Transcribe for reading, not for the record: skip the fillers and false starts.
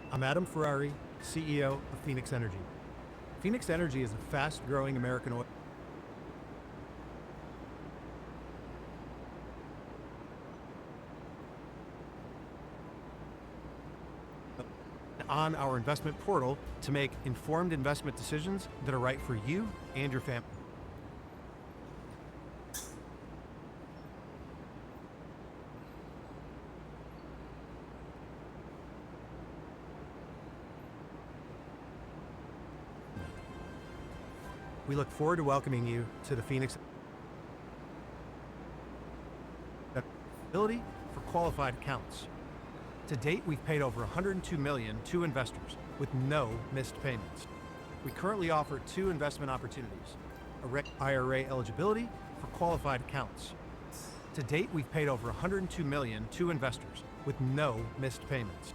I'm Adam Ferrari, CEO of Phoenix Energy. Phoenix Energy is a fast-growing American oil on our investment portal to make informed investment decisions that are right for you and your family. We look forward to welcoming you to the Phoenix ability for qualified accounts. To date, we've paid over $102 million to investors with no missed payments. We currently offer two investment opportunities: IRA eligibility for qualified accounts. To date, we've paid over $102 million to investors with no missed payments.